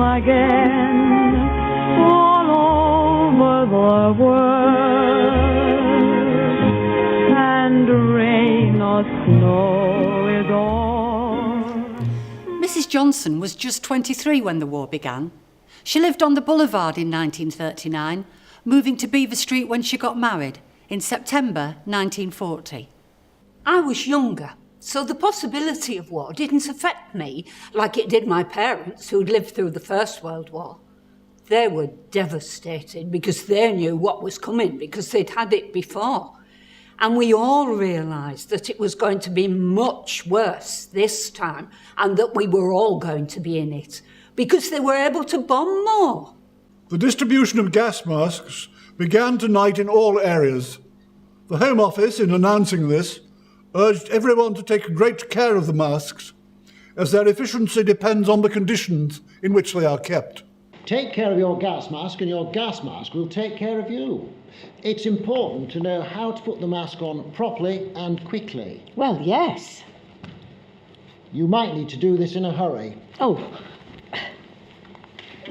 come again all over the world, and rain or snow is all. Mrs. Johnson was just 23 when the war began. She lived on the boulevard in 1939, moving to Beaver Street when she got married in September 1940. I was younger, so the possibility of war didn't affect me like it did my parents who'd lived through the First World War. They were devastated because they knew what was coming, because they'd had it before. And we all realised that it was going to be much worse this time, and that we were all going to be in it, because they were able to bomb more. The distribution of gas masks began tonight in all areas. The Home Office, in announcing this, urged everyone to take great care of the masks, as their efficiency depends on the conditions in which they are kept. Take care of your gas mask and your gas mask will take care of you. It's important to know how to put the mask on properly and quickly. Well, yes. You might need to do this in a hurry. Oh.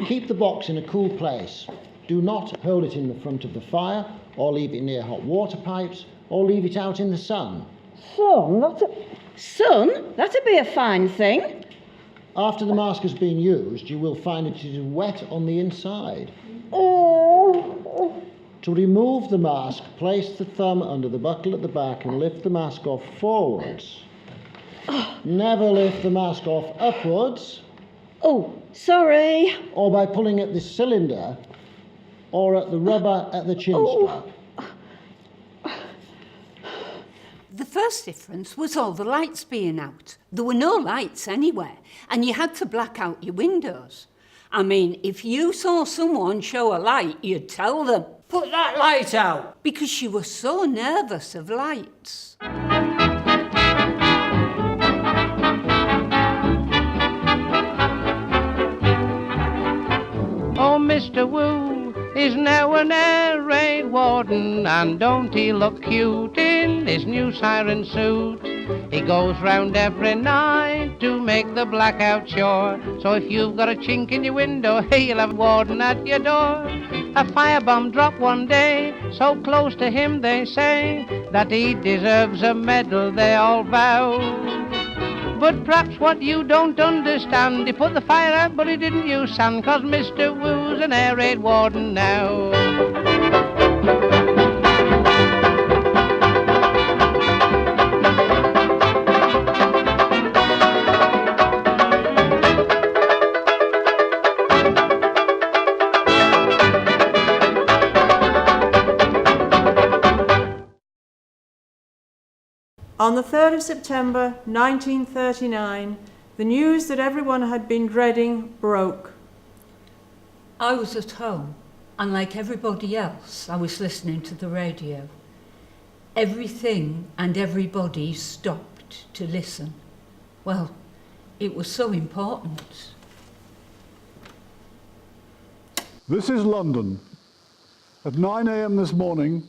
Keep the box in a cool place. Do not hold it in the front of the fire, or leave it near hot water pipes, or leave it out in the sun. Sun? That'd be a fine thing. After the mask has been used, you will find it is wet on the inside. To remove the mask, place the thumb under the buckle at the back and lift the mask off forwards. Never lift the mask off upwards. Oh, sorry. Or by pulling at the cylinder, or at the rubber at the chin strap. The first difference was all the lights being out. There were no lights anywhere, and you had to black out your windows. I mean, if you saw someone show a light, you'd tell them, "Put that light out," because you were so nervous of lights. Oh, Mr. Woo is now an air raid warden, and don't he look cute in his new siren suit? He goes round every night to make the blackout sure. So if you've got a chink in your window, he'll have warden at your door. A firebomb dropped one day, so close to him they say that he deserves a medal, they all vow. But perhaps what you don't understand, he put the fire out but he didn't use sand, 'cause Mr. Woo's an air raid warden now. On the 3rd of September 1939, the news that everyone had been dreading broke. I was at home, and like everybody else, I was listening to the radio. Everything and everybody stopped to listen. Well, it was so important. This is London. At 9 a.m. this morning,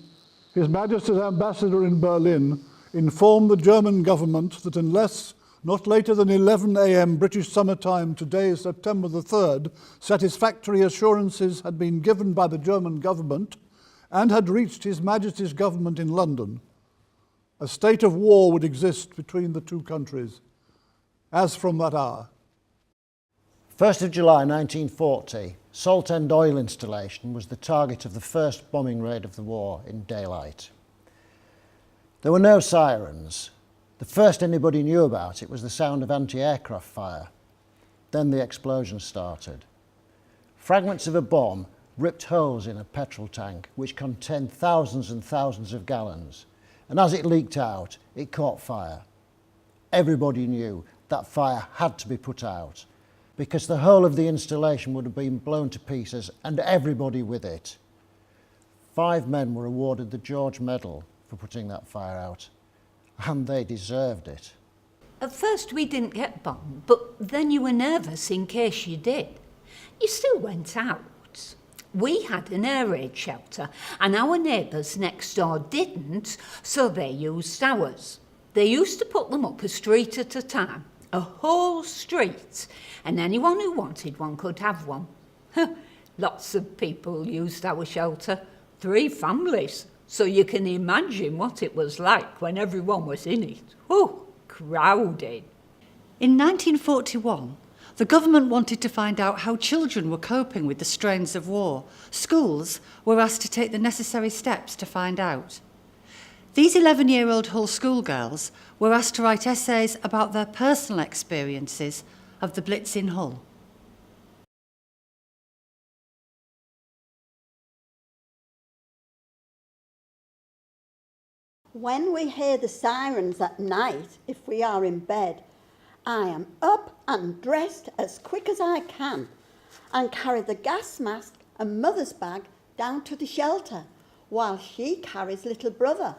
His Majesty's Ambassador in Berlin informed the German government that unless not later than 11 a.m. British summer time today, September the 3rd, satisfactory assurances had been given by the German government and had reached His Majesty's government in London, a state of war would exist between the two countries, as from that hour. 1st of July 1940, Saltend oil installation was the target of the first bombing raid of the war in daylight. There were no sirens. The first anybody knew about it was the sound of anti-aircraft fire. Then the explosion started. Fragments of a bomb ripped holes in a petrol tank which contained thousands and thousands of gallons, and as it leaked out, it caught fire. Everybody knew that fire had to be put out, because the whole of the installation would have been blown to pieces, and everybody with it. 5 men were awarded the George Medal for putting that fire out, and they deserved it. At first we didn't get bombed, but then you were nervous in case you did. You still went out. We had an air raid shelter, and our neighbours next door didn't, so they used ours. They used to put them up a street at a time, A whole street, and anyone who wanted one could have one. Lots of people used our shelter, 3 families, so you can imagine what it was like when everyone was in it. Oh, crowded. In 1941, the government wanted to find out how children were coping with the strains of war. Schools were asked to take the necessary steps to find out. These 11-year-old Hull schoolgirls were asked to write essays about their personal experiences of the Blitz in Hull. When we hear the sirens at night, if we are in bed, I am up and dressed as quick as I can and carry the gas mask and mother's bag down to the shelter while she carries little brother.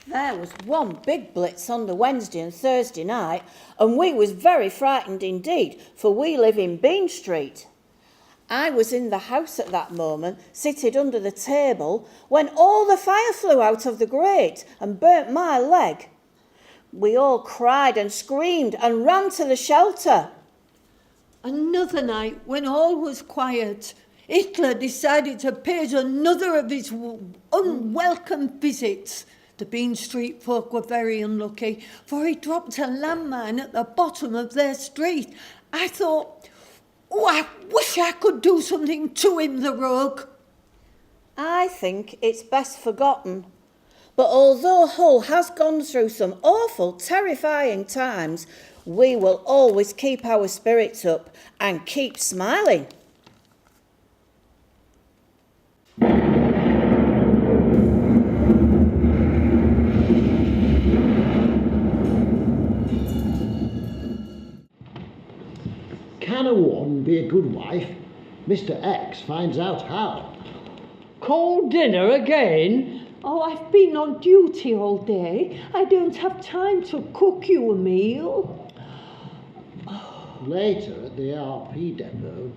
There was one big blitz on the Wednesday and Thursday night, and we was very frightened indeed, for we live in Bean Street. I was in the house at that moment, seated under the table, when all the fire flew out of the grate and burnt my leg. We all cried and screamed and ran to the shelter. Another night, when all was quiet, Hitler decided to pay us another of his unwelcome visits. The Bean Street folk were very unlucky, for he dropped a landmine at the bottom of their street. I thought, oh, I wish I could do something to him, the rogue. I think it's best forgotten. But although Hull has gone through some awful, terrifying times, we will always keep our spirits up and keep smiling. Can a woman be a good wife? Mr. X finds out how. Cold dinner again? Oh, I've been on duty all day. I don't have time to cook you a meal. Later at the RP depot.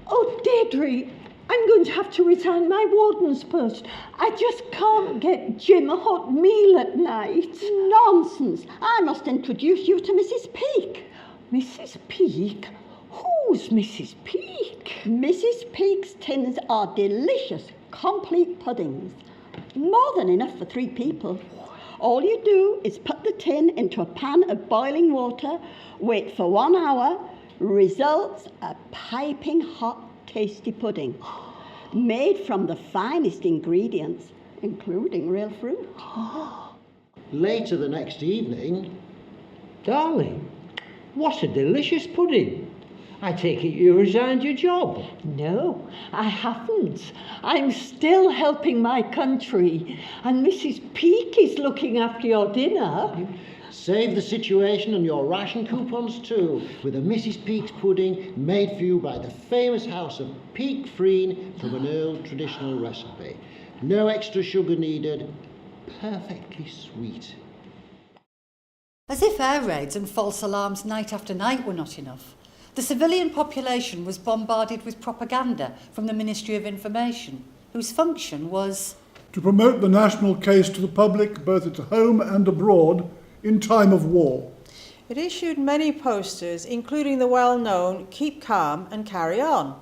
Oh, Deirdre, I'm going to have to resign my warden's post. I just can't get Jim a hot meal at night. Nonsense. I must introduce you to Mrs. Peake. Mrs. Peake? Who's Mrs. Peake? Mrs. Peake's tins are delicious, complete puddings. More than enough for 3 people. All you do is put the tin into a pan of boiling water, wait for 1 hour, results a piping hot, tasty pudding, made from the finest ingredients, including real fruit. Later the next evening. Darling, what a delicious pudding. I take it you resigned your job. No, I haven't. I'm still helping my country. And Mrs. Peake is looking after your dinner. Save the situation on your ration coupons too, with a Mrs. Peake's pudding made for you by the famous house of Peake Freen from an old traditional recipe. No extra sugar needed. Perfectly sweet. As if air raids and false alarms night after night were not enough, the civilian population was bombarded with propaganda from the Ministry of Information, whose function was to promote the national case to the public, both at home and abroad, in time of war. It issued many posters, including the well-known Keep Calm and Carry On.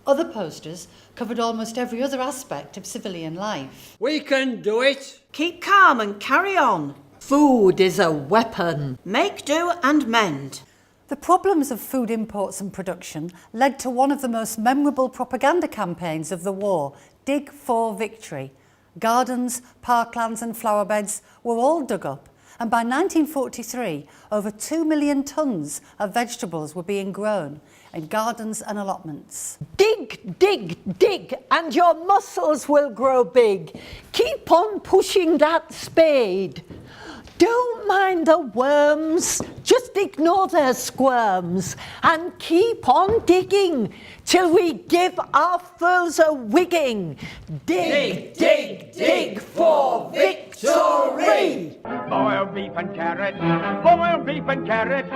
Other posters covered almost every other aspect of civilian life. We can do it. Keep calm and carry on. Food is a weapon. Make do and mend. The problems of food imports and production led to one of the most memorable propaganda campaigns of the war, Dig for Victory. Gardens, parklands and flower beds were all dug up, and by 1943, over 2 million tonnes of vegetables were being grown in gardens and allotments. Dig, dig, dig, and your muscles will grow big. Keep on pushing that spade. Don't mind the worms, just ignore their squirms and keep on digging till we give our foes a wigging. Dig, dig, dig for victory! Boiled beef and carrot, boiled beef and carrot.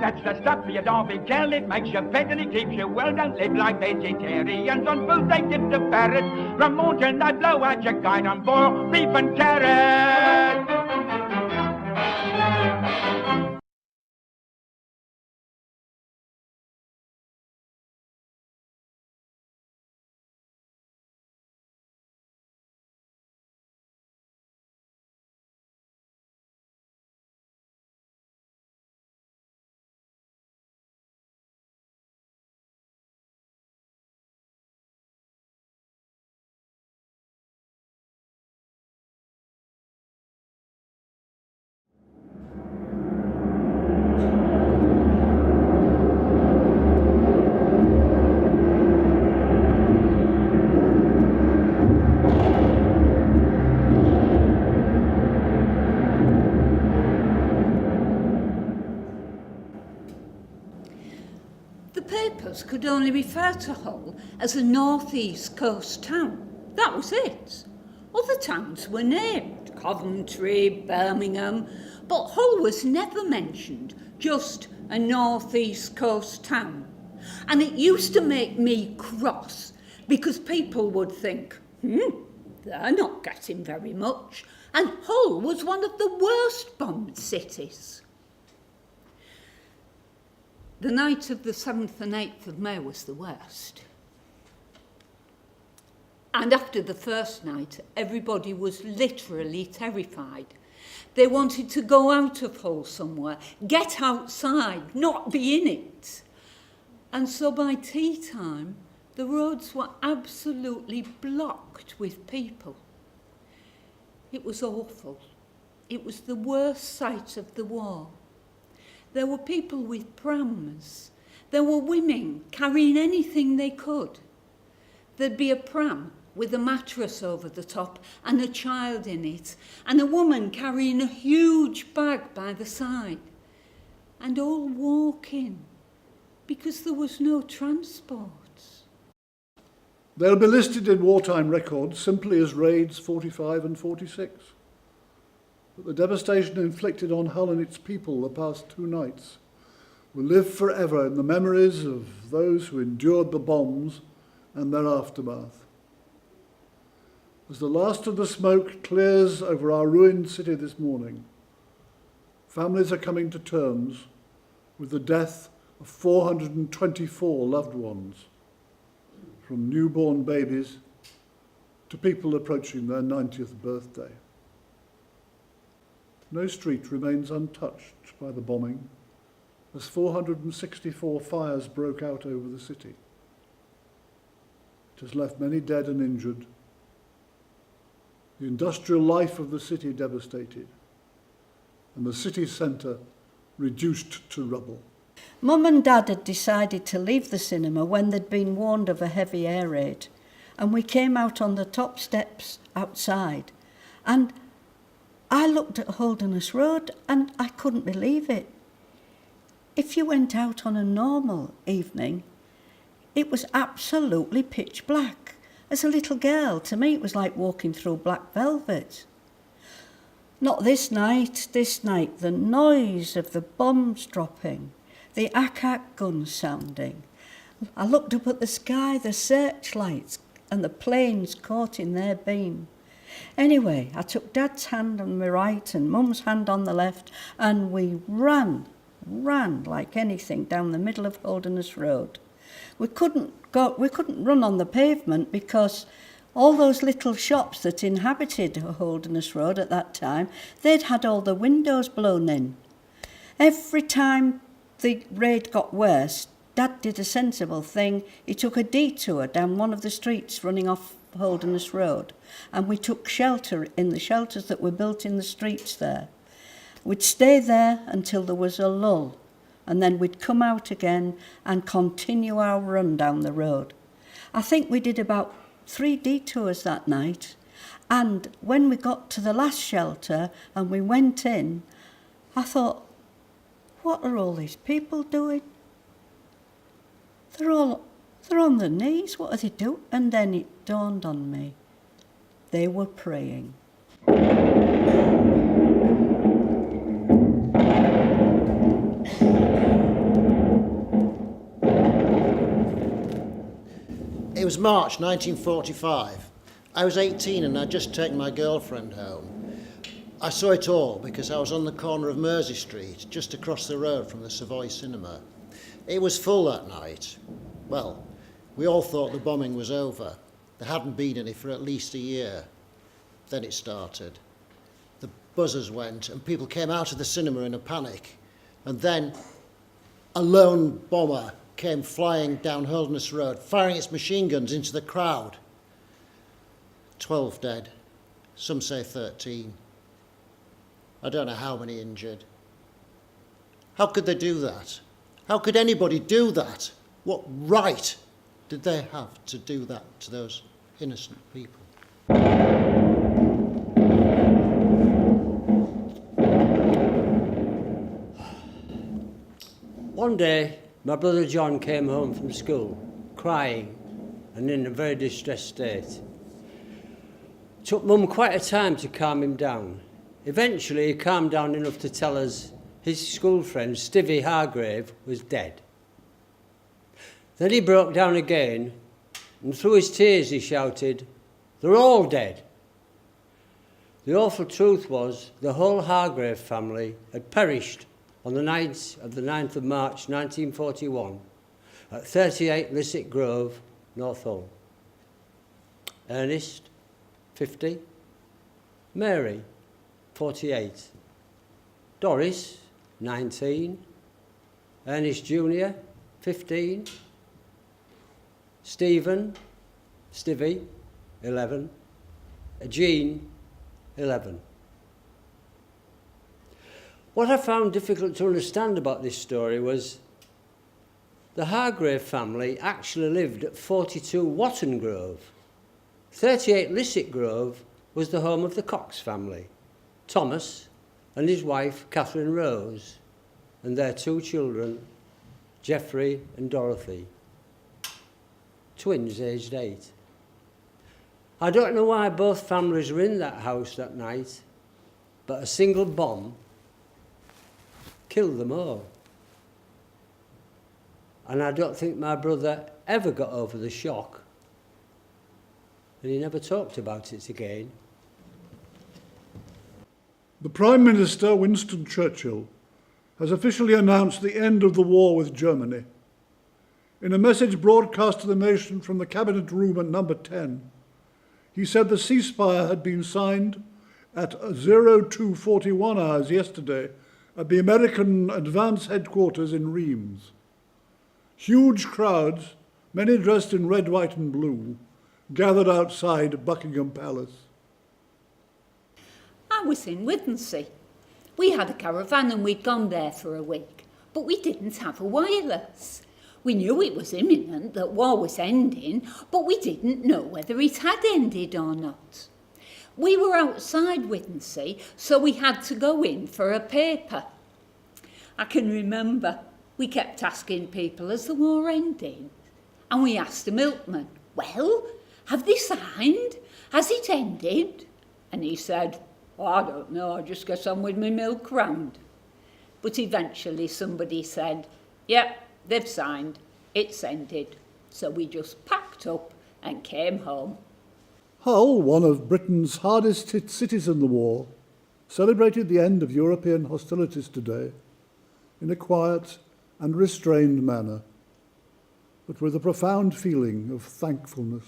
That's the stuff you don't be kill. It makes you fit and it keeps you well. Don't live like vegetarians on food they give to parrots. From mountain I blow at your guide on boiled beef and carrot. locals could only refer to Hull as a north-east coast town. That was it. Other towns were named, Coventry, Birmingham, but Hull was never mentioned, just a north-east coast town. And it used to make me cross, because people would think, they're not getting very much, and Hull was one of the worst bombed cities. The night of the 7th and 8th of May was the worst. And after the first night, everybody was literally terrified. They wanted to go out of Hull somewhere, get outside, not be in it. And so by tea time, the roads were absolutely blocked with people. It was awful. It was the worst sight of the war. There were people with prams. There were women carrying anything they could. There'd be a pram with a mattress over the top and a child in it, and a woman carrying a huge bag by the side, and all walking because there was no transport. They'll be listed in wartime records simply as raids 45 and 46. But the devastation inflicted on Hull and its people the past 2 nights will live forever in the memories of those who endured the bombs and their aftermath. As the last of the smoke clears over our ruined city this morning, families are coming to terms with the death of 424 loved ones, from newborn babies to people approaching their 90th birthday. No street remains untouched by the bombing, as 464 fires broke out over the city. It has left many dead and injured, the industrial life of the city devastated, and the city centre reduced to rubble. Mum and Dad had decided to leave the cinema when they'd been warned of a heavy air raid, and we came out on the top steps outside, and I looked at Holderness Road and I couldn't believe it. If you went out on a normal evening, it was absolutely pitch black. As a little girl, to me it was like walking through black velvet. Not this night. This night, the noise of the bombs dropping, the ack-ack guns sounding. I looked up at the sky, the searchlights and the planes caught in their beam. Anyway, I took Dad's hand on my right and Mum's hand on the left, and we ran like anything down the middle of Holderness Road. We couldn't run on the pavement because all those little shops that inhabited Holderness Road at that time, they'd had all the windows blown in. Every time the raid got worse, Dad did a sensible thing. He took a detour down one of the streets running off Holderness Road, and we took shelter in the shelters that were built in the streets there. We'd stay there until there was a lull, and then we'd come out again and continue our run down the road. I think we did about 3 detours that night, and when we got to the last shelter and we went in, I thought, what are all these people doing? They're on their knees, what are they doing? And then it dawned on me, they were praying. It was March 1945. I was 18 and I'd just taken my girlfriend home. I saw it all because I was on the corner of Mersey Street, just across the road from the Savoy Cinema. It was full that night. Well, we all thought the bombing was over. There hadn't been any for at least a year. Then it started. The buzzers went and people came out of the cinema in a panic. And then a lone bomber came flying down Holderness Road, firing its machine guns into the crowd. 12 dead. Some say 13. I don't know how many injured. How could they do that? How could anybody do that? What right did they have to do that to those innocent people? One day, my brother John came home from school, crying and in a very distressed state. It took Mum quite a time to calm him down. Eventually, he calmed down enough to tell us his school friend, Stevie Hargrave, was dead. Then he broke down again, and through his tears he shouted, "They're all dead." The awful truth was the whole Hargrave family had perished on the night of the 9th of March 1941 at 38 Lisset Grove, North Hull. Ernest, 50. Mary, 48. Doris, 19. Ernest Jr., 15. Stevie, 11. Jean, 11. What I found difficult to understand about this story was the Hargrave family actually lived at 42 Watton Grove. 38 Lisset Grove was the home of the Cox family, Thomas and his wife Catherine Rose, and their 2 children, Geoffrey and Dorothy, twins aged 8. I don't know why both families were in that house that night, but a single bomb killed them all. And I don't think my brother ever got over the shock, and he never talked about it again. The Prime Minister, Winston Churchill, has officially announced the end of the war with Germany. In a message broadcast to the nation from the Cabinet Room at number 10, he said the ceasefire had been signed at 02:41 hours yesterday at the American Advance Headquarters in Reims. Huge crowds, many dressed in red, white and blue, gathered outside Buckingham Palace. I was in Withensea. We had a caravan and we'd gone there for a week, but we didn't have a wireless. We knew it was imminent, that war was ending, but we didn't know whether it had ended or not. We were outside Withensea, so we had to go in for a paper. I can remember we kept asking people as the war ended, and we asked the milkman, "Well, have they signed? Has it ended?" And he said, "Oh, I don't know, I just get on with my milk round." But eventually somebody said, "Yep, they've signed, it's ended." So we just packed up and came home. Hull, one of Britain's hardest hit cities in the war, celebrated the end of European hostilities today in a quiet and restrained manner, but with a profound feeling of thankfulness.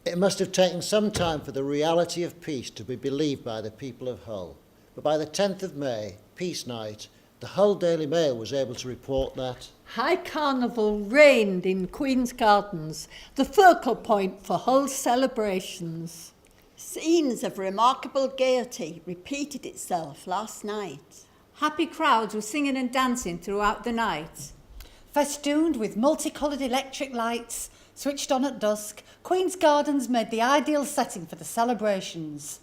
It must have taken some time for the reality of peace to be believed by the people of Hull, but by the 10th of May, Peace Night, the Hull Daily Mail was able to report that High Carnival reigned in Queen's Gardens, the focal point for Hull celebrations. Scenes of remarkable gaiety repeated itself last night. Happy crowds were singing and dancing throughout the night. Festooned with multicoloured electric lights, switched on at dusk, Queen's Gardens made the ideal setting for the celebrations.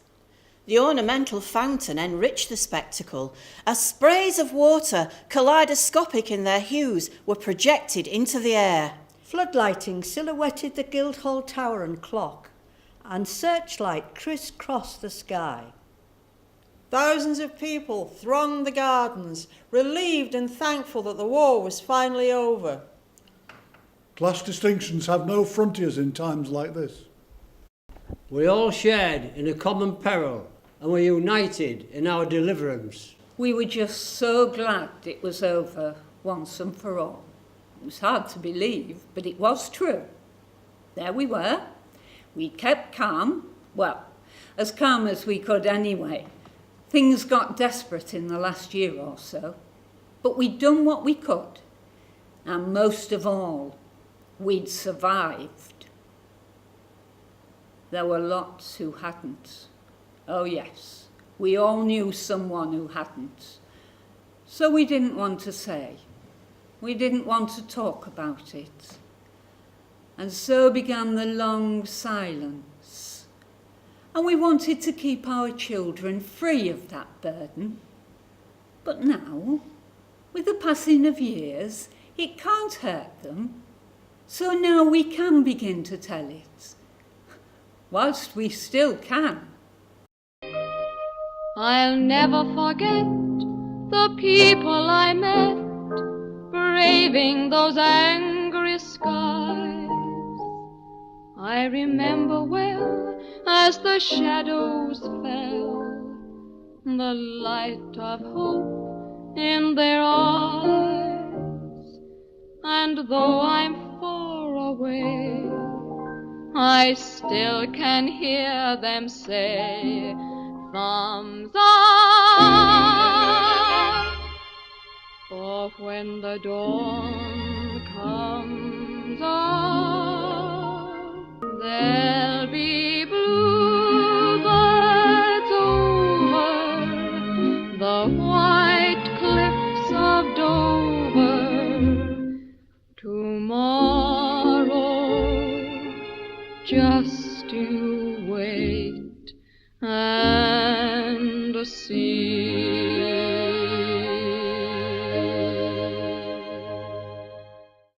The ornamental fountain enriched the spectacle, as sprays of water, kaleidoscopic in their hues, were projected into the air. Floodlighting silhouetted the Guildhall Tower and clock, and searchlight crisscrossed the sky. Thousands of people thronged the gardens, relieved and thankful that the war was finally over. Class distinctions have no frontiers in times like this. We all shared in a common peril and were united in our deliverance. We were just so glad it was over once and for all. It was hard to believe, but it was true. There we were. We kept calm, well, as calm as we could anyway. Things got desperate in the last year or so, but we'd done what we could, and most of all, we'd survived. There were lots who hadn't. Oh yes, we all knew someone who hadn't. So we didn't want to say. We didn't want to talk about it. And so began the long silence. And we wanted to keep our children free of that burden. But now, with the passing of years, It can't hurt them. So now we can begin to tell it, whilst we still can. I'll never forget the people I met, braving those angry skies. I remember well as the shadows fell, the light of hope in their eyes. And though I'm far away, I still can hear them say, thumbs up. For when the dawn comes up, there'll be bluebirds over the white cliffs of Dover. Tomorrow, just you wait and see.